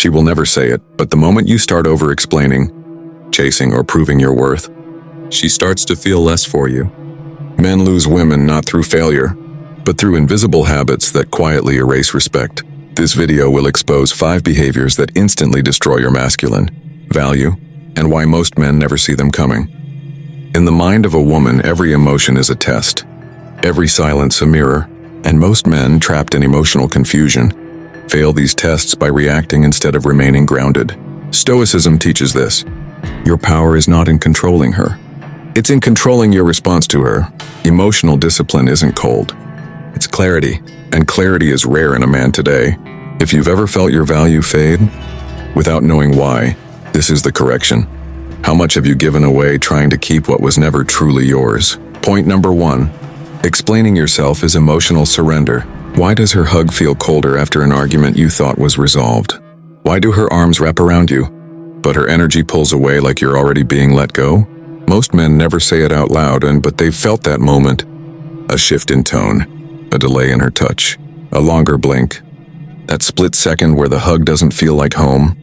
She will never say it, but the moment you start over-explaining, chasing, or proving your worth, she starts to feel less for you. Men lose women not through failure, but through invisible habits that quietly erase respect. This video will expose 5 behaviors that instantly destroy your masculine value, and why most men never see them coming. In the mind of a woman, every emotion is a test, every silence a mirror, and most men, trapped in emotional confusion, fail these tests by reacting instead of remaining grounded. Stoicism teaches this. Your power is not in controlling her. It's in controlling your response to her. Emotional discipline isn't cold. It's clarity, and clarity is rare in a man today. If you've ever felt your value fade without knowing why, this is the correction. How much have you given away trying to keep what was never truly yours? Point number 1. Explaining yourself is emotional surrender. Why does her hug feel colder after an argument you thought was resolved? Why do her arms wrap around you, but her energy pulls away like you're already being let go? Most men never say it out loud, but they've felt that moment. A shift in tone, a delay in her touch, a longer blink. That split second where the hug doesn't feel like home.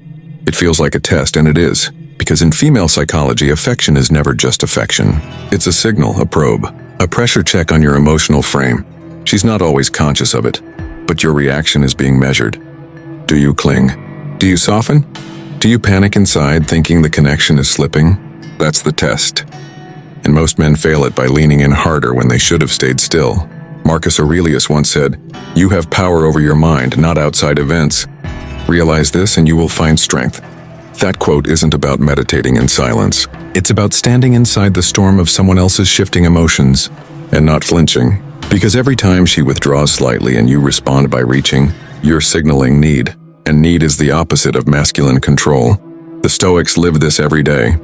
It feels like a test, and it is. Because in female psychology, affection is never just affection. It's a signal, a probe, a pressure check on your emotional frame. She's not always conscious of it, but your reaction is being measured. Do you cling? Do you soften? Do you panic inside, thinking the connection is slipping? That's the test. And most men fail it by leaning in harder when they should have stayed still. Marcus Aurelius once said, "You have power over your mind, not outside events. Realize this and you will find strength." That quote isn't about meditating in silence. It's about standing inside the storm of someone else's shifting emotions and not flinching. Because every time she withdraws slightly and you respond by reaching, you're signaling need. And need is the opposite of masculine control. The Stoics live this every day.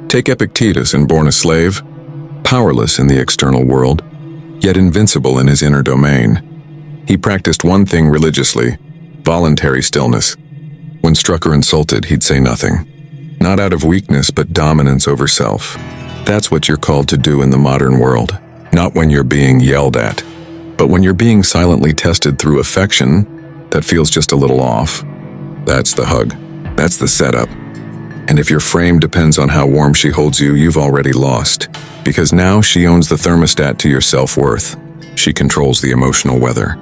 Take Epictetus, and born a slave, powerless in the external world, yet invincible in his inner domain. He practiced one thing religiously: voluntary stillness. When struck or insulted, he'd say nothing. Not out of weakness, but dominance over self. That's what you're called to do in the modern world. Not when you're being yelled at, but when you're being silently tested through affection that feels just a little off. That's the hug. That's the setup. And if your frame depends on how warm she holds you, you've already lost. Because now she owns the thermostat to your self-worth. She controls the emotional weather.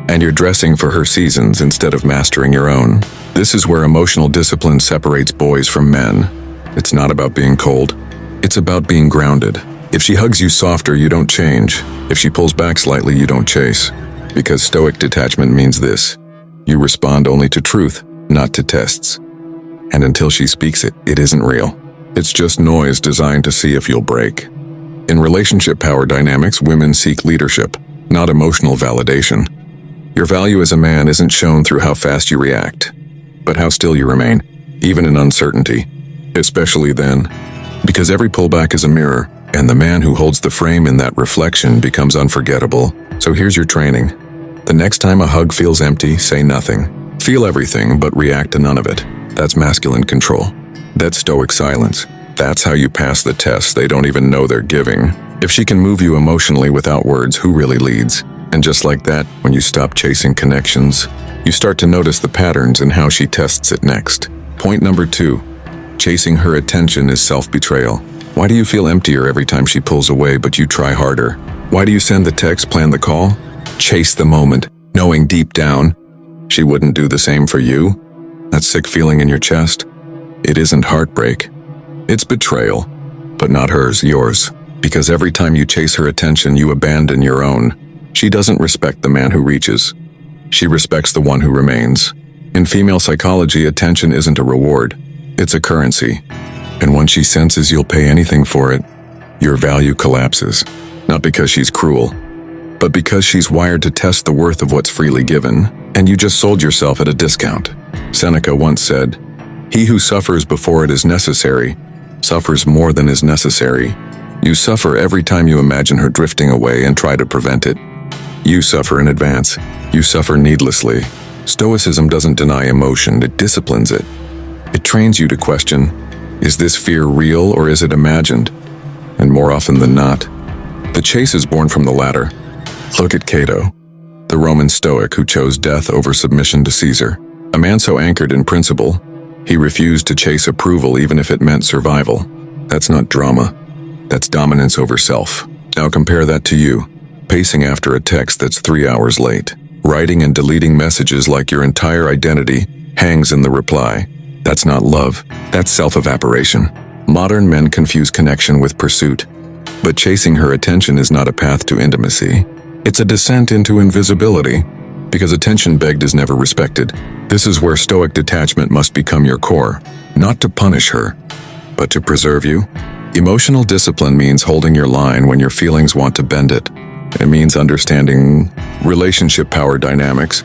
And you're dressing for her seasons instead of mastering your own. This is where emotional discipline separates boys from men. It's not about being cold. It's about being grounded. If she hugs you softer, you don't change. If she pulls back slightly, you don't chase. Because Stoic detachment means this: you respond only to truth, not to tests. And until she speaks it, it isn't real. It's just noise designed to see if you'll break. In relationship power dynamics, women seek leadership, not emotional validation. Your value as a man isn't shown through how fast you react, but how still you remain, even in uncertainty. Especially then, because every pullback is a mirror, and the man who holds the frame in that reflection becomes unforgettable. So here's your training. The next time a hug feels empty, say nothing. Feel everything, but react to none of it. That's masculine control. That's Stoic silence. That's how you pass the tests they don't even know they're giving. If she can move you emotionally without words, who really leads? And just like that, when you stop chasing connections, you start to notice the patterns in how she tests it next. Point number 2. Chasing her attention is self-betrayal. Why do you feel emptier every time she pulls away, but you try harder? Why do you send the text, plan the call? Chase the moment, knowing deep down she wouldn't do the same for you. That sick feeling in your chest? It isn't heartbreak. It's betrayal, but not hers, yours. Because every time you chase her attention, you abandon your own. She doesn't respect the man who reaches. She respects the one who remains. In female psychology, attention isn't a reward. It's a currency. And when she senses you'll pay anything for it, your value collapses. Not because she's cruel, but because she's wired to test the worth of what's freely given, and you just sold yourself at a discount. Seneca once said, "He who suffers before it is necessary, suffers more than is necessary." You suffer every time you imagine her drifting away and try to prevent it. You suffer in advance. You suffer needlessly. Stoicism doesn't deny emotion, it disciplines it. It trains you to question, is this fear real or is it imagined? And more often than not, the chase is born from the latter. Look at Cato, the Roman Stoic who chose death over submission to Caesar. A man so anchored in principle, he refused to chase approval even if it meant survival. That's not drama. That's dominance over self. Now compare that to you, pacing after a text that's 3 hours late, writing and deleting messages like your entire identity hangs in the reply. That's not love. That's self-evaporation. Modern men confuse connection with pursuit. But chasing her attention is not a path to intimacy. It's a descent into invisibility, because attention begged is never respected. This is where Stoic detachment must become your core, not to punish her, but to preserve you. Emotional discipline means holding your line when your feelings want to bend it. It means understanding relationship power dynamics,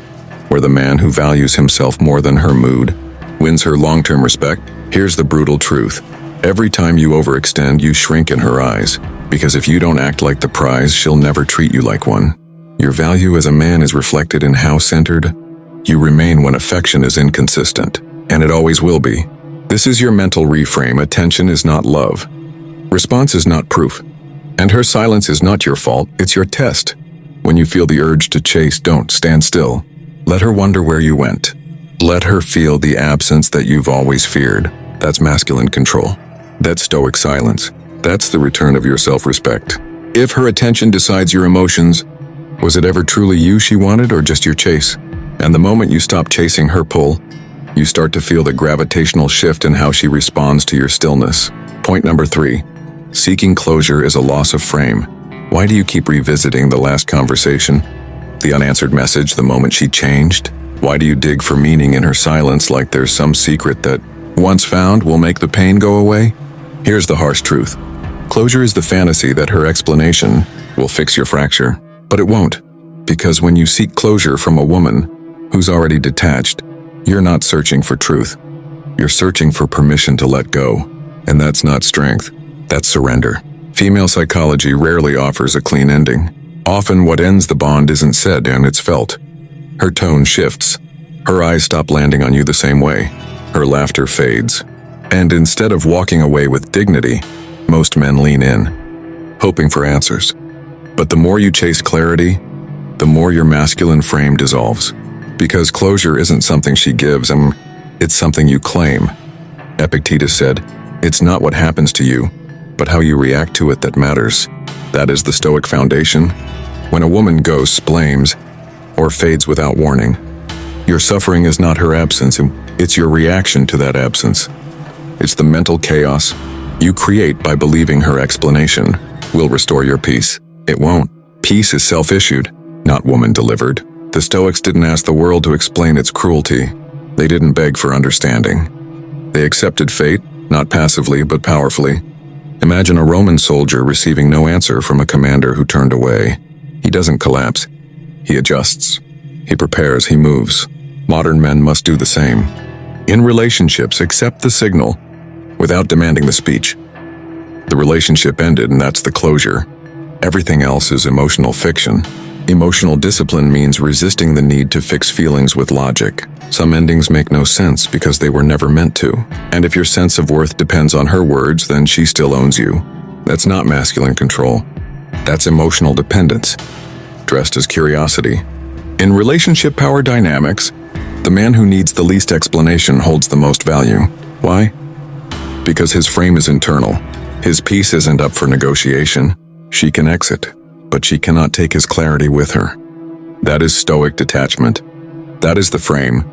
where the man who values himself more than her mood wins her long-term respect. Here's the brutal truth. Every time you overextend, you shrink in her eyes, because if you don't act like the prize, she'll never treat you like one. Your value as a man is reflected in how centered you remain when affection is inconsistent, and it always will be. This is your mental reframe. Attention is not love. Response is not proof. And her silence is not your fault, it's your test. When you feel the urge to chase, don't stand still. Let her wonder where you went. Let her feel the absence that you've always feared. That's masculine control. That's Stoic silence. That's the return of your self-respect. If her attention decides your emotions, was it ever truly you she wanted or just your chase? And the moment you stop chasing her pull, you start to feel the gravitational shift in how she responds to your stillness. Point number 3. Seeking closure is a loss of frame. Why do you keep revisiting the last conversation? The unanswered message the moment she changed? Why do you dig for meaning in her silence like there's some secret that, once found, will make the pain go away? Here's the harsh truth. Closure is the fantasy that her explanation will fix your fracture. But it won't, because when you seek closure from a woman who's already detached, you're not searching for truth. You're searching for permission to let go. And that's not strength, that's surrender. Female psychology rarely offers a clean ending. Often what ends the bond isn't said and it's felt. Her tone shifts. Her eyes stop landing on you the same way. Her laughter fades. And instead of walking away with dignity, most men lean in, hoping for answers. But the more you chase clarity, the more your masculine frame dissolves. Because closure isn't something she gives, it's something you claim. Epictetus said, "It's not what happens to you, but how you react to it that matters." That is the Stoic foundation. When a woman ghosts, blames, or fades without warning, your suffering is not her absence, it's your reaction to that absence. It's the mental chaos you create by believing her explanation will restore your peace. It won't. Peace is self-issued, not woman-delivered. The Stoics didn't ask the world to explain its cruelty. They didn't beg for understanding. They accepted fate, not passively but powerfully. Imagine a Roman soldier receiving no answer from a commander who turned away. He doesn't collapse. He adjusts. He prepares. He moves. Modern men must do the same. In relationships, accept the signal without demanding the speech. The relationship ended, and that's the closure. Everything else is emotional fiction. Emotional discipline means resisting the need to fix feelings with logic. Some endings make no sense because they were never meant to. And if your sense of worth depends on her words, then she still owns you. That's not masculine control. That's emotional dependence, dressed as curiosity. In relationship power dynamics, the man who needs the least explanation holds the most value. Why? Because his frame is internal. His peace isn't up for negotiation. She can exit, but she cannot take his clarity with her. That is Stoic detachment. That is the frame.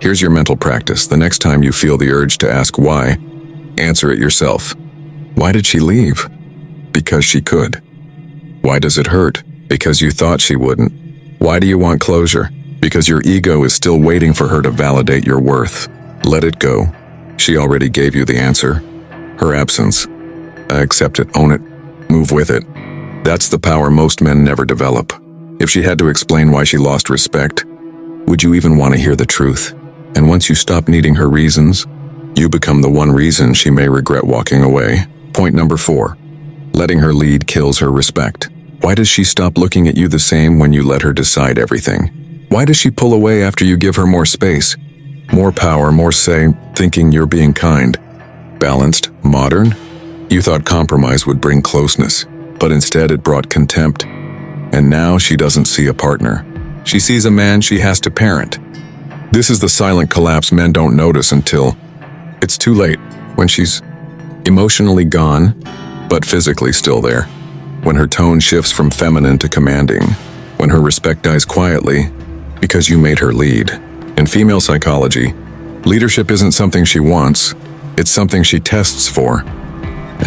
Here's your mental practice. The next time you feel the urge to ask why, answer it yourself. Why did she leave? Because she could. Why does it hurt? Because you thought she wouldn't. Why do you want closure? Because your ego is still waiting for her to validate your worth. Let it go. She already gave you the answer. Her absence. Accept it, own it, move with it. That's the power most men never develop. If she had to explain why she lost respect, would you even want to hear the truth? And once you stop needing her reasons, you become the one reason she may regret walking away. Point number 4. Letting her lead kills her respect. Why does she stop looking at you the same when you let her decide everything? Why does she pull away after you give her more space, more power, more say, thinking you're being kind? Balanced, modern? You thought compromise would bring closeness, but instead it brought contempt. And now she doesn't see a partner. She sees a man she has to parent. This is the silent collapse men don't notice until it's too late, when she's emotionally gone, but physically still there. When her tone shifts from feminine to commanding. When her respect dies quietly because you made her lead. In female psychology, leadership isn't something she wants, it's something she tests for.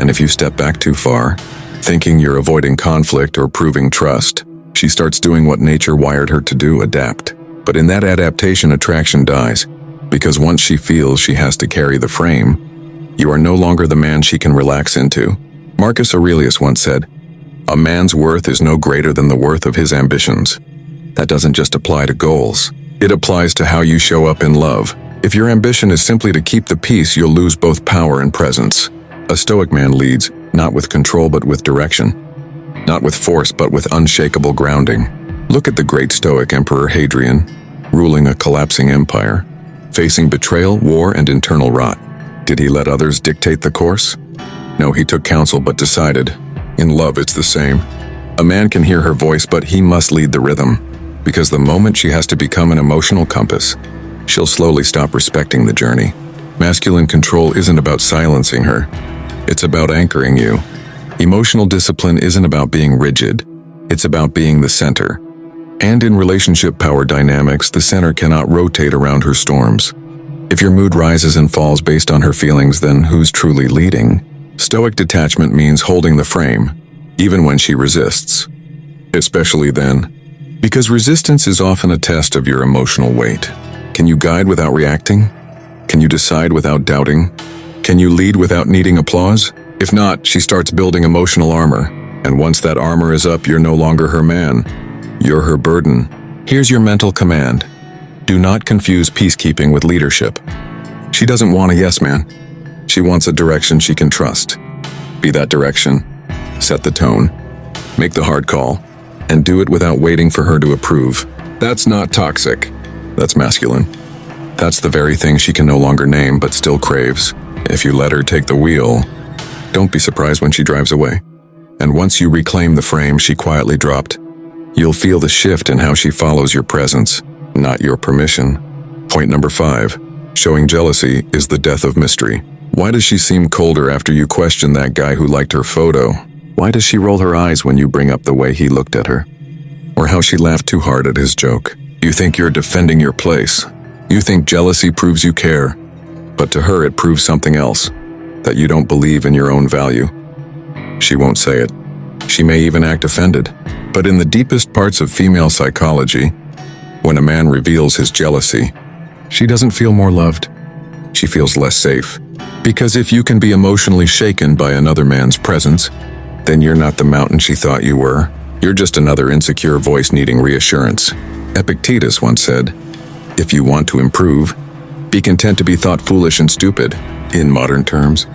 And if you step back too far, thinking you're avoiding conflict or proving trust, she starts doing what nature wired her to do, adapt. But in that adaptation, attraction dies, because once she feels she has to carry the frame, you are no longer the man she can relax into. Marcus Aurelius once said, "A man's worth is no greater than the worth of his ambitions." That doesn't just apply to goals. It applies to how you show up in love. If your ambition is simply to keep the peace, you'll lose both power and presence. A Stoic man leads, not with control but with direction. Not with force but with unshakable grounding. Look at the great Stoic Emperor Hadrian, ruling a collapsing empire, facing betrayal, war, and internal rot. Did he let others dictate the course? No, he took counsel but decided. In love, it's the same. A man can hear her voice, but he must lead the rhythm, because the moment she has to become an emotional compass, she'll slowly stop respecting the journey. Masculine control isn't about silencing her. It's about anchoring you. Emotional discipline isn't about being rigid. It's about being the center. And in relationship power dynamics, the center cannot rotate around her storms. If your mood rises and falls based on her feelings, then who's truly leading? Stoic detachment means holding the frame, even when she resists. Especially then, because resistance is often a test of your emotional weight. Can you guide without reacting? Can you decide without doubting? Can you lead without needing applause? If not, she starts building emotional armor, and once that armor is up, you're no longer her man. You're her burden. Here's your mental command. Do not confuse peacekeeping with leadership. She doesn't want a yes man. She wants a direction she can trust. Be that direction. Set the tone. Make the hard call. And do it without waiting for her to approve. That's not toxic. That's masculine. That's the very thing she can no longer name but still craves. If you let her take the wheel, don't be surprised when she drives away. And once you reclaim the frame she quietly dropped, you'll feel the shift in how she follows your presence, not your permission. Point number 5. Showing jealousy is the death of mystery. Why does she seem colder after you question that guy who liked her photo? Why does she roll her eyes when you bring up the way he looked at her? Or how she laughed too hard at his joke? You think you're defending your place. You think jealousy proves you care. But to her it proves something else, that you don't believe in your own value. She won't say it. She may even act offended. But in the deepest parts of female psychology, when a man reveals his jealousy, she doesn't feel more loved. She feels less safe. Because if you can be emotionally shaken by another man's presence, then you're not the mountain she thought you were. You're just another insecure voice needing reassurance. Epictetus once said, "If you want to improve, be content to be thought foolish and stupid." In modern terms,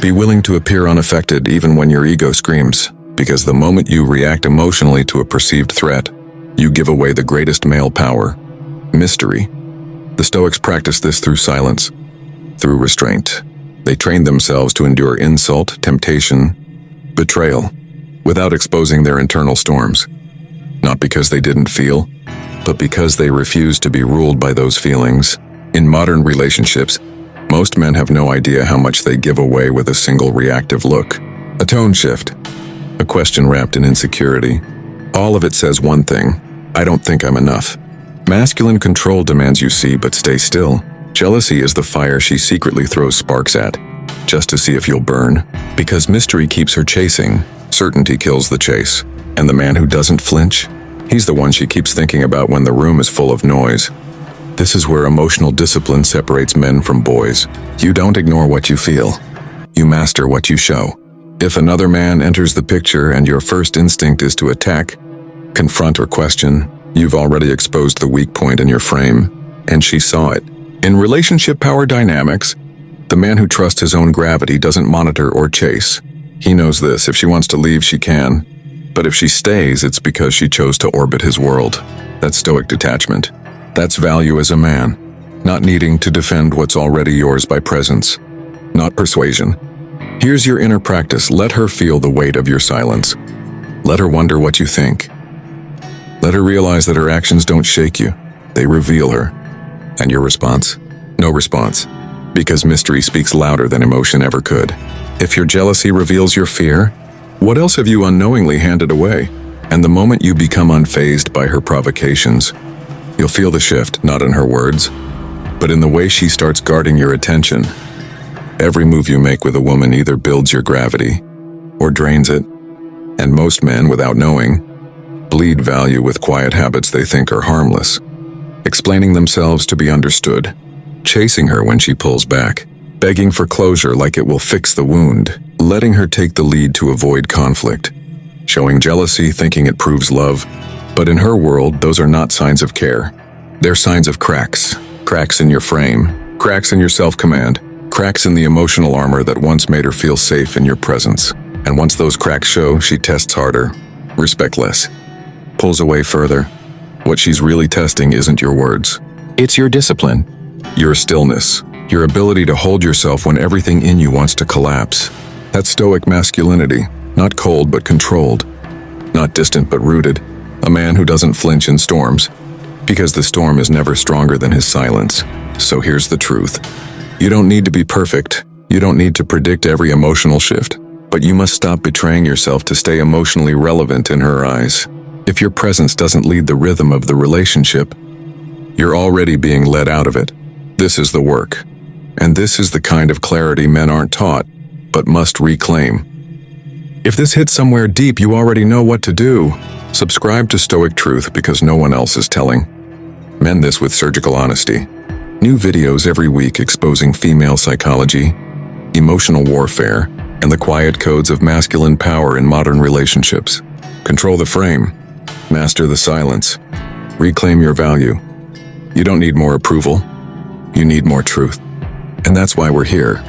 be willing to appear unaffected even when your ego screams. Because the moment you react emotionally to a perceived threat, you give away the greatest male power, mystery. The Stoics practice this through silence, through restraint. They trained themselves to endure insult, temptation, betrayal, without exposing their internal storms. Not because they didn't feel, but because they refused to be ruled by those feelings. In modern relationships, most men have no idea how much they give away with a single reactive look. A tone shift, a question wrapped in insecurity. All of it says one thing: I don't think I'm enough. Masculine control demands you see but stay still. Jealousy is the fire she secretly throws sparks at, just to see if you'll burn. Because mystery keeps her chasing, certainty kills the chase. And the man who doesn't flinch, he's the one she keeps thinking about when the room is full of noise. This is where emotional discipline separates men from boys. You don't ignore what you feel. You master what you show. If another man enters the picture and your first instinct is to attack, confront or question, you've already exposed the weak point in your frame, and she saw it. In relationship power dynamics, the man who trusts his own gravity doesn't monitor or chase. He knows this: if she wants to leave, she can. But if she stays, it's because she chose to orbit his world. That's Stoic detachment. That's value as a man, not needing to defend what's already yours by presence, not persuasion. Here's your inner practice. Let her feel the weight of your silence. Let her wonder what you think. Let her realize that her actions don't shake you, they reveal her. And your response? No response. Because mystery speaks louder than emotion ever could. If your jealousy reveals your fear, what else have you unknowingly handed away? And the moment you become unfazed by her provocations, you'll feel the shift, not in her words, but in the way she starts guarding your attention. Every move you make with a woman either builds your gravity or drains it, and most men, without knowing, bleed value with quiet habits they think are harmless. Explaining themselves to be understood, chasing her when she pulls back, begging for closure like it will fix the wound, letting her take the lead to avoid conflict, showing jealousy thinking it proves love, but in her world those are not signs of care. They're signs of cracks. Cracks in your frame, cracks in your self-command, cracks in the emotional armor that once made her feel safe in your presence. And once those cracks show, she tests harder, respects less, pulls away further. What she's really testing isn't your words. It's your discipline, your stillness, your ability to hold yourself when everything in you wants to collapse. That's Stoic masculinity, not cold but controlled, not distant but rooted, a man who doesn't flinch in storms, because the storm is never stronger than his silence. So here's the truth. You don't need to be perfect. You don't need to predict every emotional shift. But you must stop betraying yourself to stay emotionally relevant in her eyes. If your presence doesn't lead the rhythm of the relationship, you're already being led out of it. This is the work. And this is the kind of clarity men aren't taught, but must reclaim. If this hits somewhere deep, you already know what to do. Subscribe to Stoic Truth because no one else is telling men this with surgical honesty. New videos every week exposing female psychology, emotional warfare, and the quiet codes of masculine power in modern relationships. Control the frame, master the silence, reclaim your value. You don't need more approval, you need more truth. And that's why we're here,